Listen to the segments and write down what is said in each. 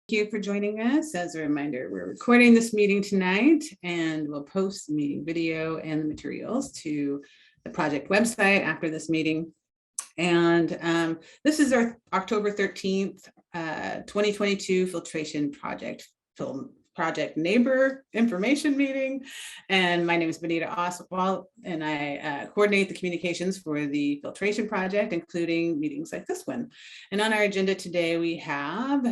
you for joining us. As a reminder, we're recording this meeting tonight and we'll post the meeting video and the materials to the project website after this meeting. And this is our October 13th, 2022 filtration project neighbor information meeting. And my name is Benita Oswald, and I coordinate the communications for the filtration project, including meetings like this one. And on our agenda today, we have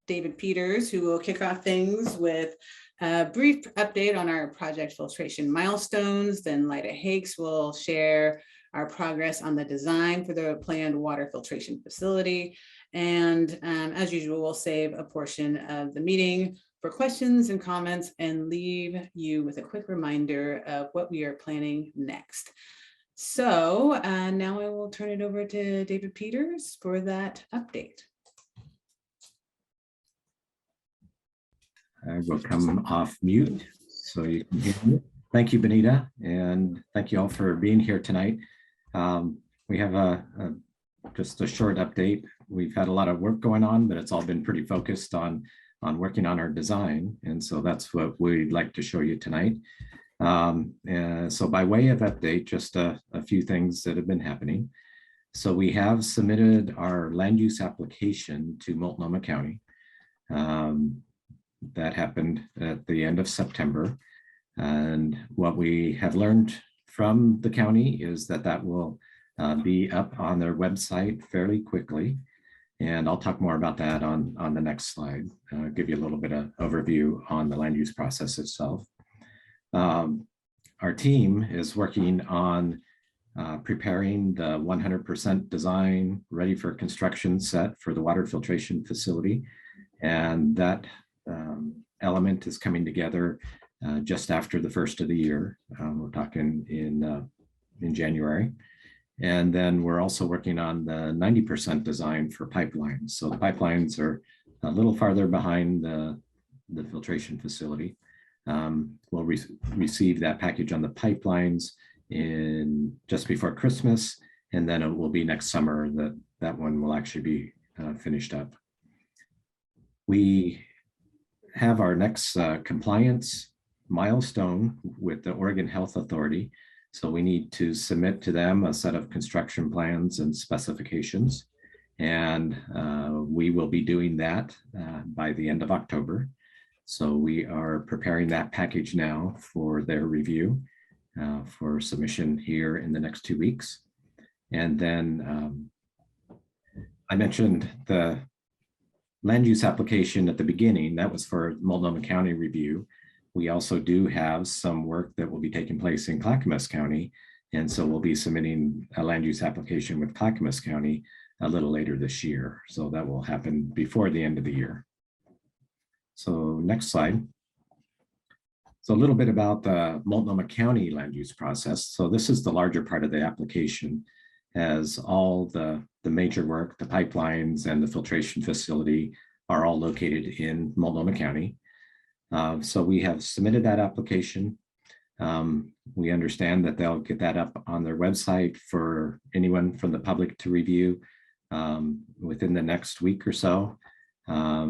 David Peters, who will kick off things with a brief update on our project filtration milestones. Then Lyda Hakes will share our progress on the design for the planned water filtration facility. And as usual, we'll save a portion of the meeting for questions and comments and leave you with a quick reminder of what we are planning next. So now I will turn it over to David Peters for that update. I will come off mute so you can hear me. Thank you, Benita, and thank you all for being here tonight. We have just a short update. We've had a lot of work going on, but it's all been pretty focused on working on our design, and so that's what we'd like to show you tonight. So by way of update, just a few things that have been happening. So we have submitted our land use application to Multnomah County. That happened at the end of September. And what we have learned from the county is that will be up on their website fairly quickly. And I'll talk more about that on the next slide, give you a little bit of overview on the land use process itself. Our team is working on preparing the 100% design ready for construction set for the water filtration facility. And that element is coming together just after the first of the year. We're talking in January. And then we're also working on the 90% design for pipelines. So the pipelines are a little farther behind the filtration facility. We'll receive that package on the pipelines just before Christmas, and then it will be next summer that one will actually be finished up. We have our next compliance milestone with the Oregon Health Authority. So we need to submit to them a set of construction plans and specifications. And we will be doing that by the end of October. So we are preparing that package now for their review for submission here in the next 2 weeks. And then I mentioned the land use application at the beginning. That was for Multnomah County review. We also do have some work that will be taking place in Clackamas County. And so we'll be submitting a land use application with Clackamas County a little later this year. So that will happen before the end of the year. So next slide. So a little bit about the Multnomah County land use process. So this is the larger part of the application, as all the major work, the pipelines and the filtration facility are all located in Multnomah County. So we have submitted that application. We understand that they'll get that up on their website for anyone from the public to review within the next week or so. I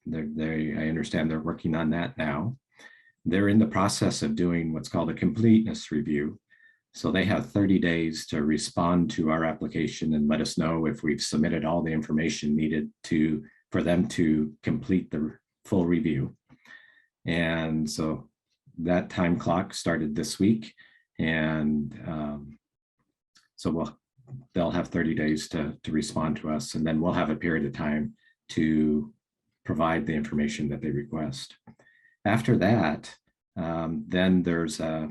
understand they're working on that now. They're in the process of doing what's called a completeness review. So they have 30 days to respond to our application and let us know if we've submitted all the information needed for them to complete the full review. And so that time clock started this week. And so they'll have 30 days to respond to us, and then we'll have a period of time to provide the information that they request. After that, then there's a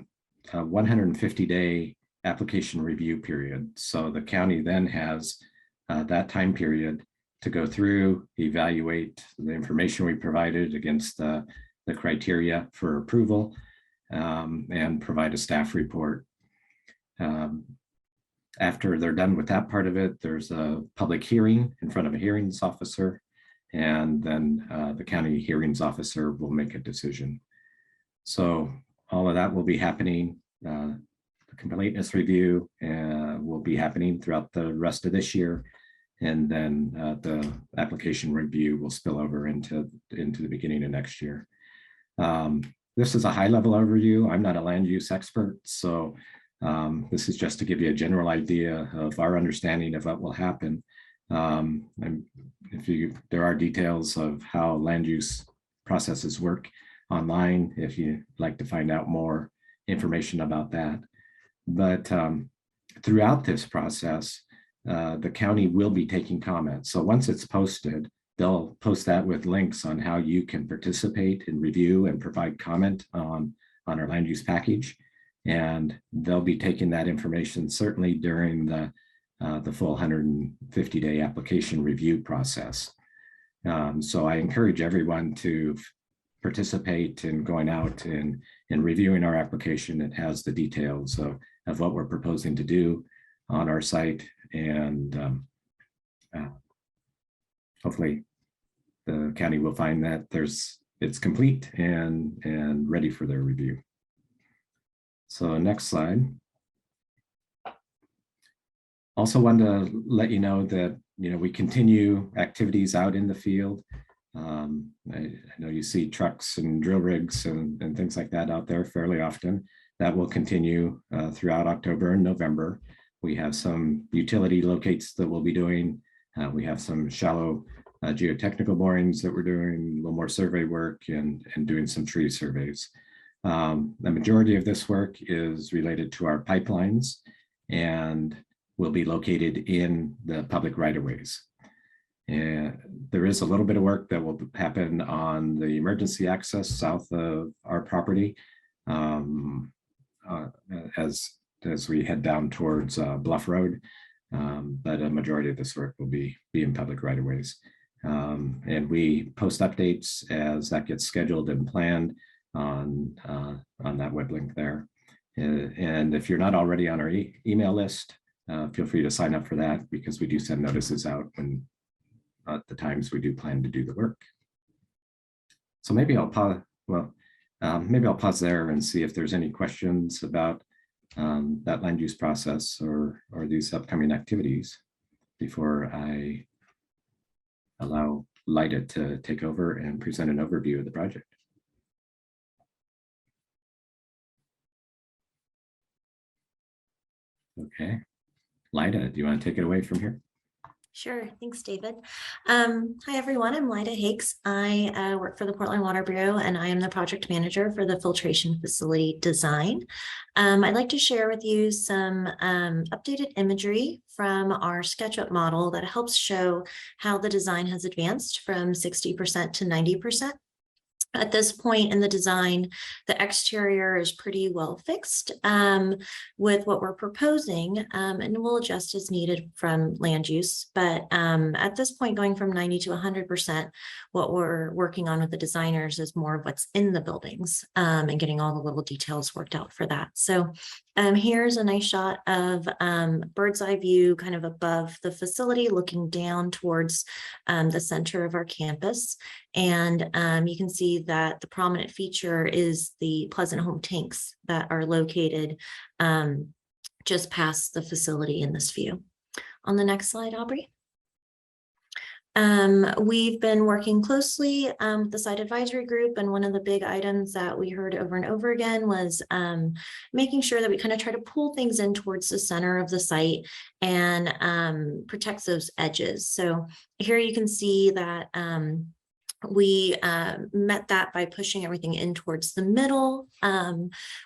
150-day application review period. So the county then has that time period to go through, evaluate the information we provided against the criteria for approval, and provide a staff report. After they're done with that part of it, there's a public hearing in front of a hearings officer, and then the county hearings officer will make a decision. So all of that will be happening. The completeness review will be happening throughout the rest of this year. And then the application review will spill over into the beginning of next year. This is a high-level overview. I'm not a land use expert, so this is just to give you a general idea of our understanding of what will happen. And there are details of how land use processes work online if you'd like to find out more information about that. But throughout this process, the county will be taking comments. So once it's posted, they'll post that with links on how you can participate and review and provide comment on our land use package. And they'll be taking that information certainly during the full 150-day application review process. So I encourage everyone to participate in going out and reviewing our application. It has the details of what we're proposing to do on our site, and hopefully the county will find that it's complete and ready for their review. So next slide. Also wanted to let you know that we continue activities out in the field. I know you see trucks and drill rigs and things like that out there fairly often. That will continue throughout October and November. We have some utility locates that we'll be doing. We have some shallow geotechnical borings that we're doing, a little more survey work and doing some tree surveys. The majority of this work is related to our pipelines and will be located in the public right-of-ways. And there is a little bit of work that will happen on the emergency access south of our property as we head down towards Bluff Road. But a majority of this work will be in public right-of-ways. And we post updates as that gets scheduled and planned on that web link there. And if you're not already on our email list, feel free to sign up for that, because we do send notices out when at the times we do plan to do the work. So maybe I'll pause. Well, maybe I'll pause there and see if there's any questions about that land use process or these upcoming activities before I allow Lida to take over and present an overview of the project. Okay, Lida, do you want to take it away from here? Sure. Thanks, David. Hi, everyone. I'm Lida Hakes. I work for the Portland Water Bureau, and I am the project manager for the filtration facility design. I'd like to share with you some updated imagery from our SketchUp model that helps show how the design has advanced from 60% to 90%. At this point in the design, the exterior is pretty well fixed with what we're proposing, and we'll adjust as needed from land use. But at this point, going from 90 to 100%, what we're working on with the designers is more of what's in the buildings and getting all the little details worked out for that. So here's a nice shot of bird's eye view kind of above the facility, looking down towards the center of our campus. And you can see that the prominent feature is the Pleasant Home tanks that are located just past the facility in this view. On the next slide, Aubrey. We've been working closely with the site advisory group, and one of the big items that we heard over and over again was making sure that we kind of try to pull things in towards the center of the site and protect those edges. So here you can see that we met that by pushing everything in towards the middle.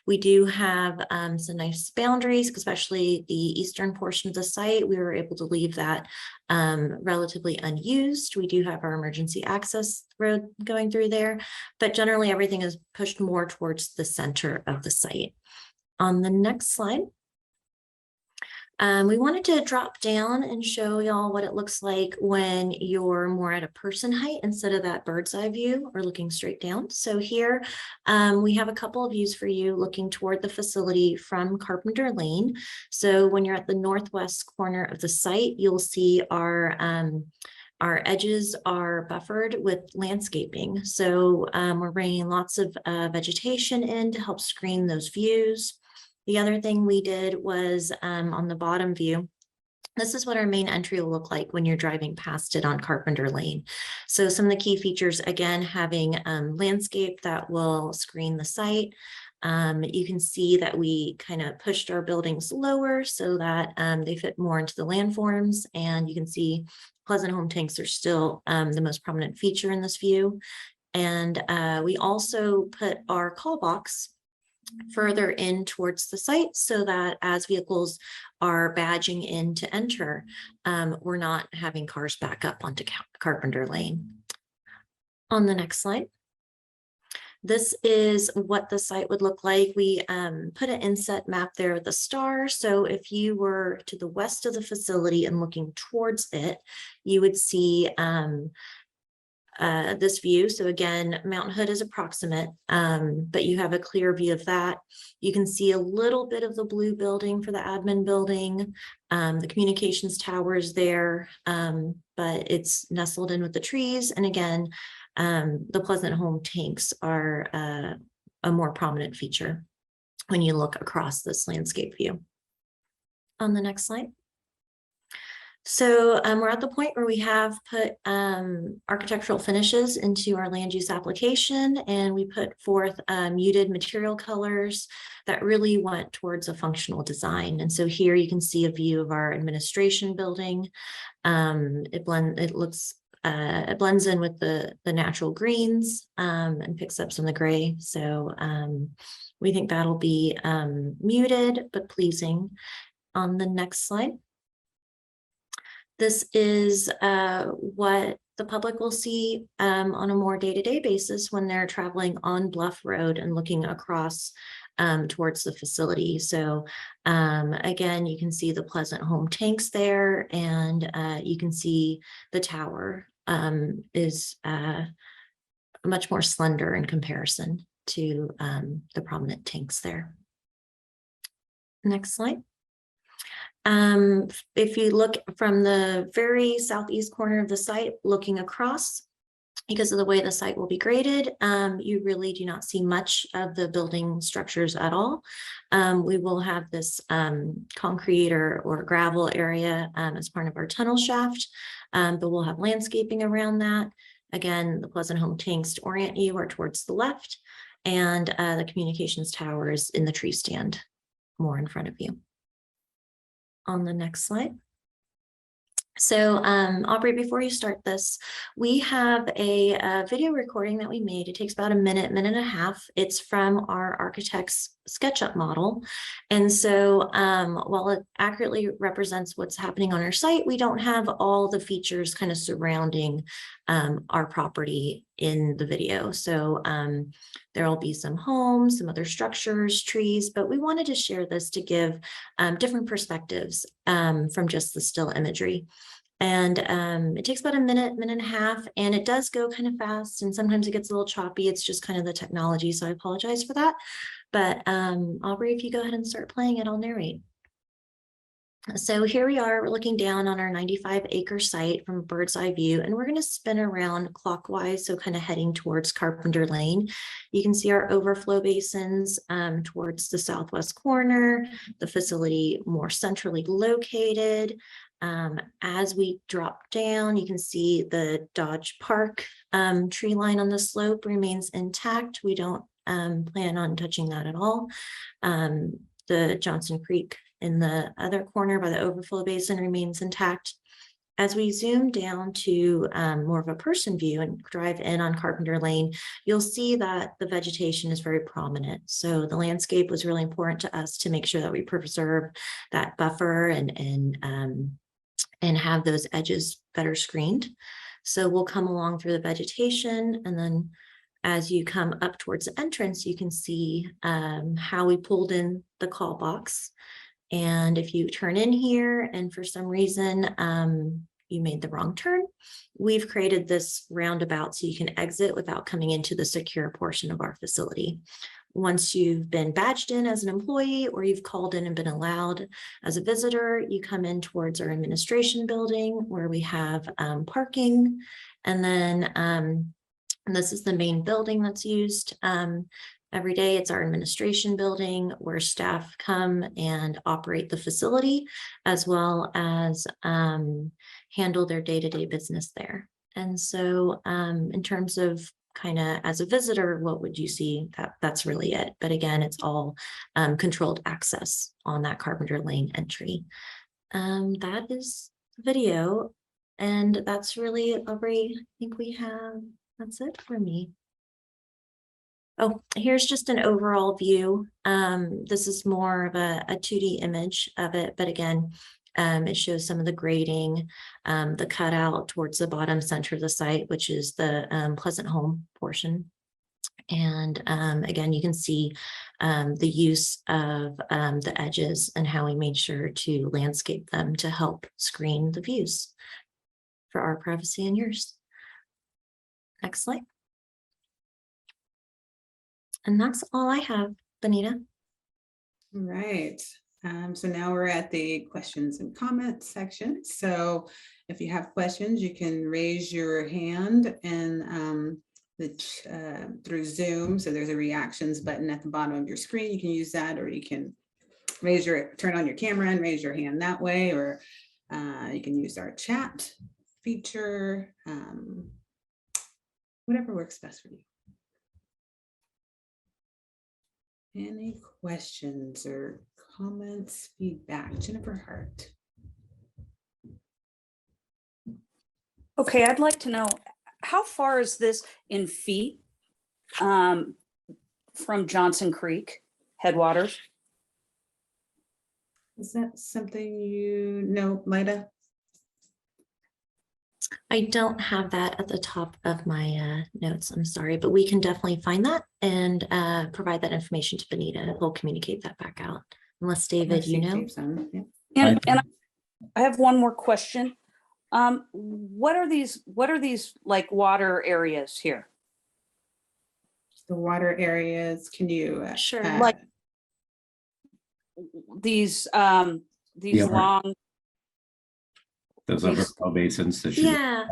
We do have some nice boundaries, especially the eastern portion of the site. We were able to leave that relatively unused. We do have our emergency access road going through there, but generally everything is pushed more towards the center of the site. On the next slide. We wanted to drop down and show y'all what it looks like when you're more at a person height instead of that bird's eye view or looking straight down. So here we have a couple of views for you looking toward the facility from Carpenter Lane. So when you're at the northwest corner of the site, you'll see our edges are buffered with landscaping. So we're bringing lots of vegetation in to help screen those views. The other thing we did was on the bottom view, This is what our main entry will look like when you're driving past it on Carpenter Lane. So some of the key features, again, having landscape that will screen the site. You can see that we kind of pushed our buildings lower so that they fit more into the landforms, and you can see Pleasant Home tanks are still the most prominent feature in this view. And we also put our call box further in towards the site so that as vehicles are badging in to enter, we're not having cars back up onto Carpenter Lane. On the next slide. This is what the site would look like. We put an inset map there with a star. So if you were to the west of the facility and looking towards it, you would see this view. So again, Mountain Hood is approximate, but you have a clear view of that. You can see a little bit of the blue building for the admin building. The communications tower is there, but it's nestled in with the trees. And again, the Pleasant Home tanks are a more prominent feature when you look across this landscape view. On the next slide. So we're at the point where we have put architectural finishes into our land use application, and we put forth muted material colors that really went towards a functional design. And so here you can see a view of our administration building. It blends in with the natural greens and picks up some of the gray. So we think that'll be muted but pleasing. On the next slide. This is what the public will see on a more day-to-day basis when they're traveling on Bluff Road and looking across towards the facility. So again, you can see the Pleasant Home tanks there, and you can see the tower is much more slender in comparison to the prominent tanks there. Next slide. If you look from the very southeast corner of the site, looking across, because of the way the site will be graded, you really do not see much of the building structures at all. We will have this concrete or gravel area as part of our tunnel shaft, but we'll have landscaping around that. Again, the Pleasant Home tanks, to orient you, are towards the left, and the communications tower is in the tree stand more in front of you. On the next slide. So Aubrey, before you start this, we have a video recording that we made. It takes about a minute, minute and a half. It's from our architect's SketchUp model. And so while it accurately represents what's happening on our site, we don't have all the features kind of surrounding our property in the video. So there will be some homes, some other structures, trees, but we wanted to share this to give different perspectives from just the still imagery. And it takes about a minute, minute and a half, and it does go kind of fast, and sometimes it gets a little choppy. It's just kind of the technology, so I apologize for that. But Aubrey, if you go ahead and start playing it, I'll narrate. So here we are, we're looking down on our 95-acre site from a bird's eye view, and we're going to spin around clockwise, so kind of heading towards Carpenter Lane. You can see our overflow basins towards the southwest corner, the facility more centrally located. As we drop down, you can see the Dodge Park tree line on the slope remains intact. We don't plan on touching that at all. The Johnson Creek in the other corner by the overflow basin remains intact. As we zoom down to more of a person view and drive in on Carpenter Lane, you'll see that the vegetation is very prominent. So the landscape was really important to us to make sure that we preserve that buffer and have those edges better screened. So we'll come along through the vegetation, and then as you come up towards the entrance, you can see how we pulled in the call box. And if you turn in here and for some reason you made the wrong turn, we've created this roundabout so you can exit without coming into the secure portion of our facility. Once you've been badged in as an employee, or you've called in and been allowed as a visitor, you come in towards our administration building where we have parking. And then and this is the main building that's used every day. It's our administration building where staff come and operate the facility, as well as handle their day-to-day business there. And so in terms of kind of as a visitor, what would you see? That's really it. But again, it's all controlled access on that Carpenter Lane entry. That is video. And that's really I think we have, that's it for me. Oh, here's just an overall view. This is more of a 2D image of it, but again, it shows some of the grading, the cutout towards the bottom center of the site, which is the Pleasant Home portion. And again, you can see the use of the edges and how we made sure to landscape them to help screen the views for our privacy and yours. Next slide. And that's all I have, Benita. All right. So now we're at the questions and comments section. So if you have questions, you can raise your hand and through Zoom. So there's a reactions button at the bottom of your screen. You can use that, or you can turn on your camera and raise your hand that way, or you can use our chat feature, whatever works best for you. Any questions or comments, feedback? Jennifer Hart. Okay, I'd like to know, how far is this in feet from Johnson Creek headwaters? Is that something you know, Maida? I don't have that at the top of my notes, I'm sorry, but we can definitely find that and provide that information to Benita. We'll communicate that back out. Unless David, you know. Yeah. And I have one more question. What are these like water areas here? The water areas, can you? Sure. Like these long. Those overflow basins that you. Yeah.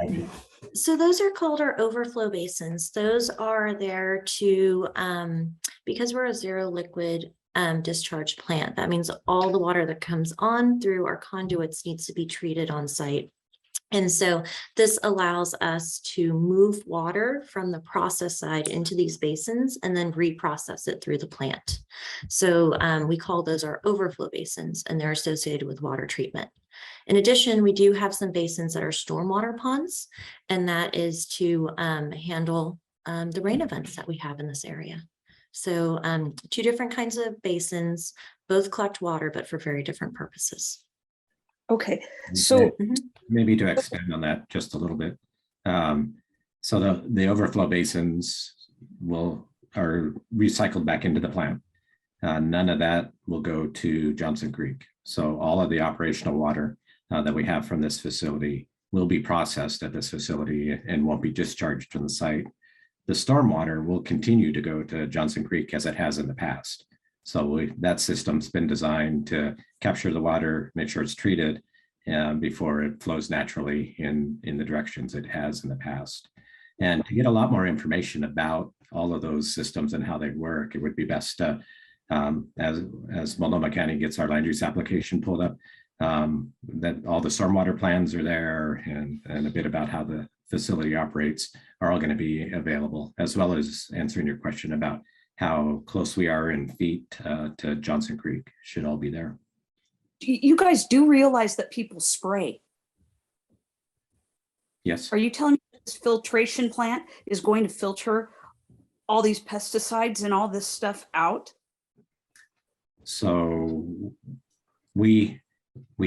So those are called our overflow basins. Those are there to, because we're a zero liquid discharge plant, that means all the water that comes on through our conduits needs to be treated on site. And so this allows us to move water from the process side into these basins and then reprocess it through the plant. So we call those our overflow basins, and they're associated with water treatment. In addition, we do have some basins that are stormwater ponds, and that is to handle the rain events that we have in this area. So two different kinds of basins, both collect water, but for very different purposes. Okay, so maybe to expand on that just a little bit. So the overflow basins are recycled back into the plant. None of that will go to Johnson Creek. So all of the operational water that we have from this facility will be processed at this facility and won't be discharged from the site. The stormwater will continue to go to Johnson Creek as it has in the past. So that system's been designed to capture the water, make sure it's treated before it flows naturally in the directions it has in the past. And to get a lot more information about all of those systems and how they work, it would be best to, as Multnomah County gets our land use application pulled up, that all the stormwater plans are there, and a bit about how the facility operates are all going to be available, as well as answering your question about how close we are in feet to Johnson Creek. Should all be there. you guys do realize that people spray? Yes. Are you telling me this filtration plant is going to filter all these pesticides and all this stuff out? So we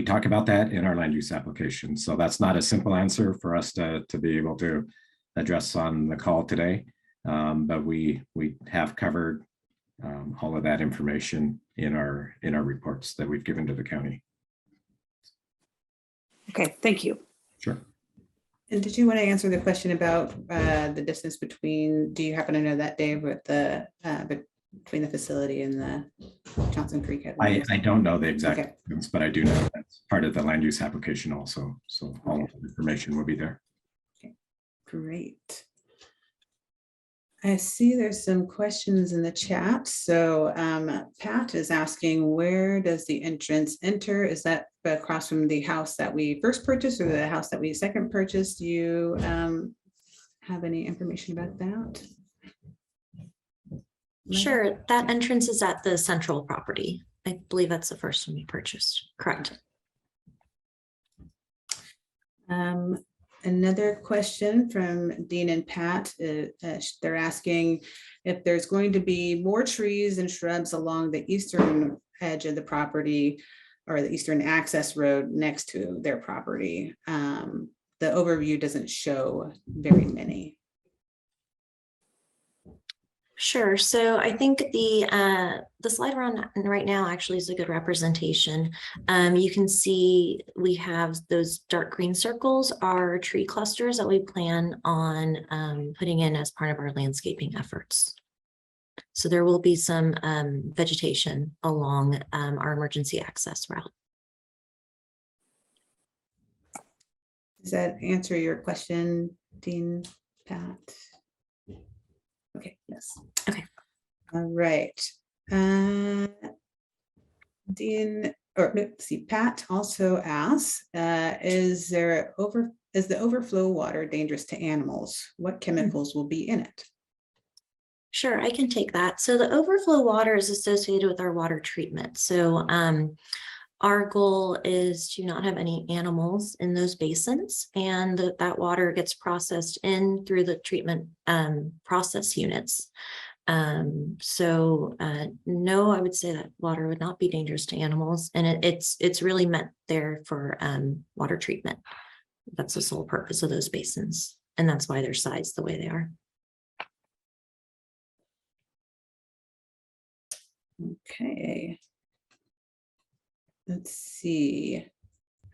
talk about that in our land use application. So that's not a simple answer for us to be able to address on the call today. But we have covered all of that information in our reports that we've given to the county. Okay, thank you. Sure. And did you want to answer the question about the distance between, do you happen to know that, Dave, with the between the facility and the Johnson Creek headwaters? I don't know the exact distance, but I do know that's part of the land use application also. So all of the information will be there. Okay, great. I see there's some questions in the chat. So Pat is asking, where does the entrance enter? Is that across from the house that we first purchased or the house that we second purchased? Do you have any information about that? Sure, that entrance is at the central property. I believe that's the first one we purchased, correct? Another question from Dean and Pat. They're asking if there's going to be more trees and shrubs along the eastern edge of the property or the eastern access road next to their property. The overview doesn't show very many. Sure. So I think the slide we're on right now actually is a good representation. You can see we have those dark green circles are tree clusters that we plan on putting in as part of our landscaping efforts. So there will be some vegetation along our emergency access route. Does that answer your question, Dean, Pat? Okay, yes. Okay. All right. Dean, or let's see, Pat also asks, is the overflow water dangerous to animals? What chemicals will be in it? Sure, I can take that. So the overflow water is associated with our water treatment. So our goal is to not have any animals in those basins, and that water gets processed in through the treatment process units. No, I would say that water would not be dangerous to animals, and it's really meant there for water treatment. That's the sole purpose of those basins, and that's why they're sized the way they are. Okay. Let's see.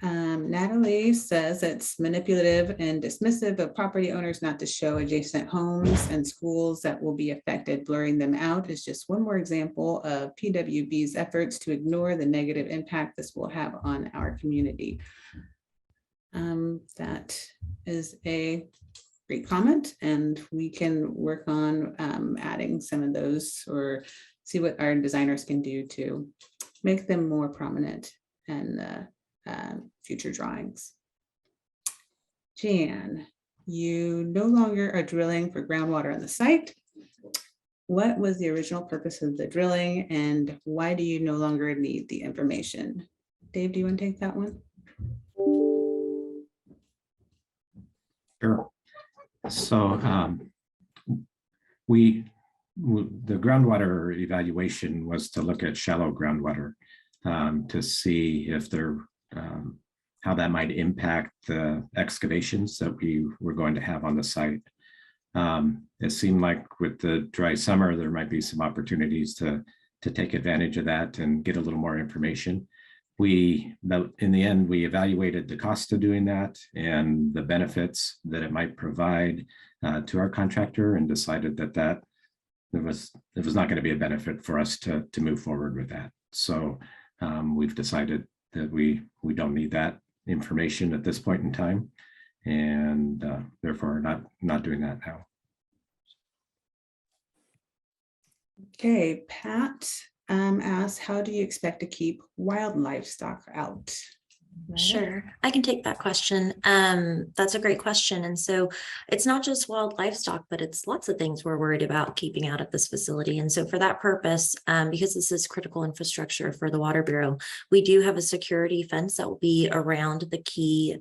Natalie says it's manipulative and dismissive of property owners not to show adjacent homes and schools that will be affected. Blurring them out is just one more example of PWB's efforts to ignore the negative impact this will have on our community. That is a great comment, and we can work on adding some of those or see what our designers can do to make them more prominent in future drawings. Jan, you no longer are drilling for groundwater on the site. What was the original purpose of the drilling, and why do you no longer need the information? Dave, do you want to take that one? Sure. So the groundwater evaluation was to look at shallow groundwater to see if how that might impact the excavations that we were going to have on the site. It seemed like with the dry summer, there might be some opportunities to take advantage of that and get a little more information. In the end, we evaluated the cost of doing that and the benefits that it might provide to our contractor, and decided that it was not going to be a benefit for us to move forward with that. So we've decided that we don't need that information at this point in time, and therefore not doing that now. Okay, Pat asks, how do you expect to keep wild livestock out? Sure, I can take that question. That's a great question. And so it's not just wild livestock, but it's lots of things we're worried about keeping out at this facility. And so for that purpose, because this is critical infrastructure for the Water Bureau, we do have a security fence that will be around the key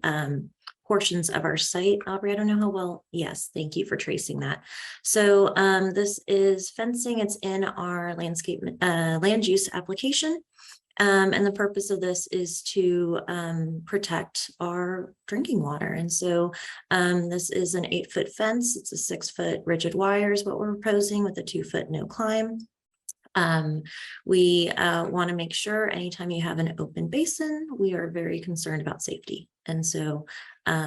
portions of our site. Aubrey, I don't know how well. Yes, thank you for tracing that. So this is fencing. It's in our landscape land use application. And the purpose of this is to protect our drinking water. And so this is an 8-foot fence. It's a 6-foot rigid wire is what we're proposing with a 2-foot no climb. We want to make sure anytime you have an open basin, we are very concerned about safety. And so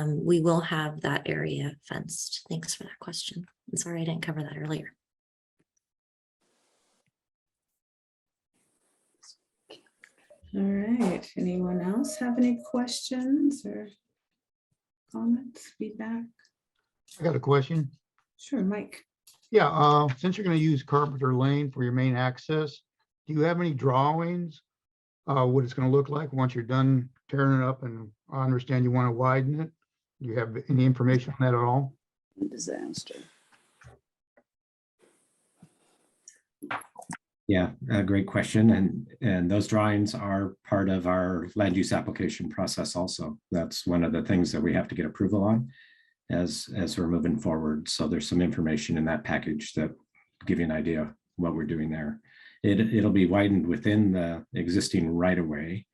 we will have that area fenced. Thanks for that question. I'm sorry I didn't cover that earlier. All right, anyone else have any questions or comments, feedback? I got a question. Sure, Mike. Yeah, since you're gonna use Carpenter Lane for your main access, do you have any drawings? What it's gonna look like once you're done tearing it up, and I understand you want to widen it. Do you have any information on that at all? Disaster. Yeah, a great question. And those drawings are part of our land use application process also. That's one of the things that we have to get approval on as we're moving forward. So there's some information in that package that give you an idea of what we're doing there. It'll be widened within the existing right of way,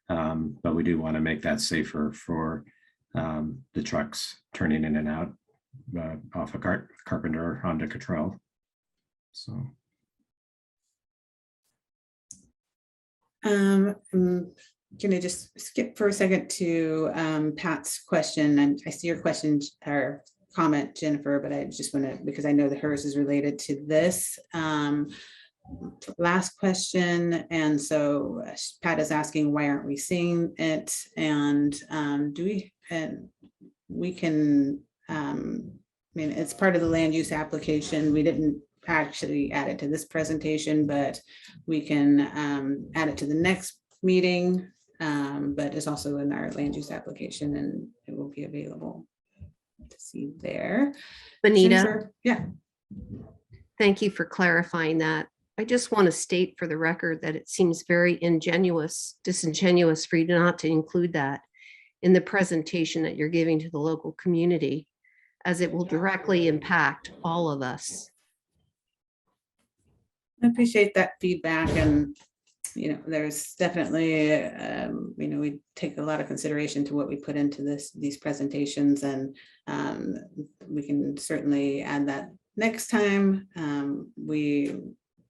but we do want to make that safer for the trucks turning in and out off of Carpenter onto Cottrell. So. Can I just skip for a second to Pat's question? And I see your question or comment, Jennifer, but I just want to, because I know that hers is related to this last question. And so Pat is asking, why aren't we seeing it? And we can, I mean, it's part of the land use application. We didn't actually add it to this presentation, but we can add it to the next meeting, but it's also in our land use application and it will be available to see there. Benita, Jennifer, yeah. thank you for clarifying that. I just want to state for the record that it seems very disingenuous for you not to include that in the presentation that you're giving to the local community, as it will directly impact all of us. I appreciate that feedback, and there's definitely we take a lot of consideration to what we put into these presentations, and we can certainly add that next time. We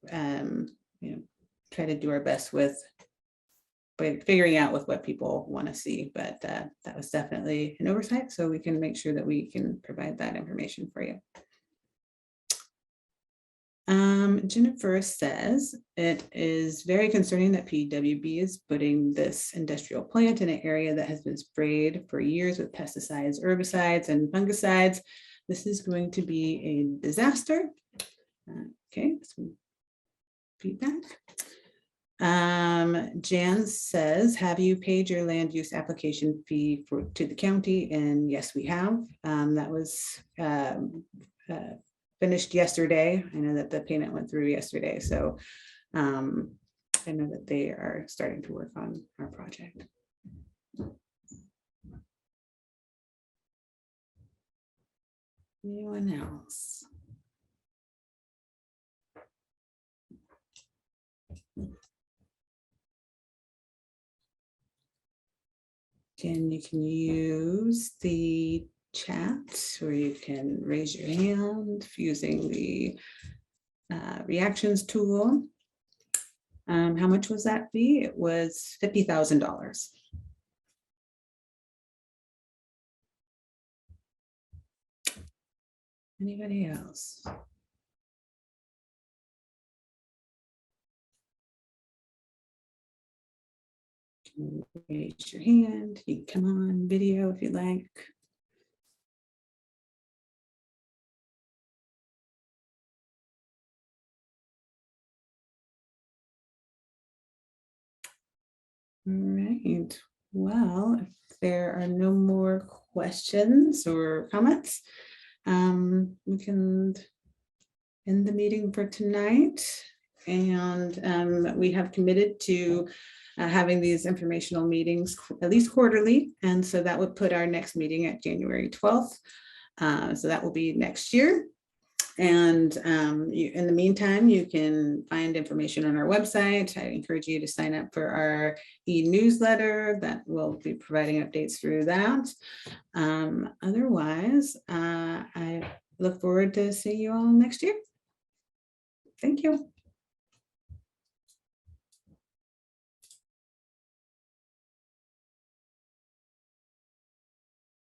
try to do our best with figuring out with what people want to see, but that was definitely an oversight, so we can make sure that we can provide that information for you. Jennifer says it is very concerning that PWB is putting this industrial plant in an area that has been sprayed for years with pesticides, herbicides, and fungicides. This is going to be a disaster. Okay, some feedback. Jan says, have you paid your land use application fee to the county? And yes, we have. That was finished yesterday. I know that the payment went through yesterday. So I know that they are starting to work on our project. Anyone else? You can use the chat, or you can raise your hand using the reactions tool. How much was that fee? It was $50,000. Anybody else? Raise your hand. You can come on video if you like. All right. Well, if there are no more questions or comments, we can end the meeting for tonight. And we have committed to having these informational meetings at least quarterly. And so that would put our next meeting at January 12th. So that will be next year. And in the meantime, you can find information on our website. I encourage you to sign up for our e-newsletter that will be providing updates through that. Otherwise, I look forward to seeing you all next year. Thank you.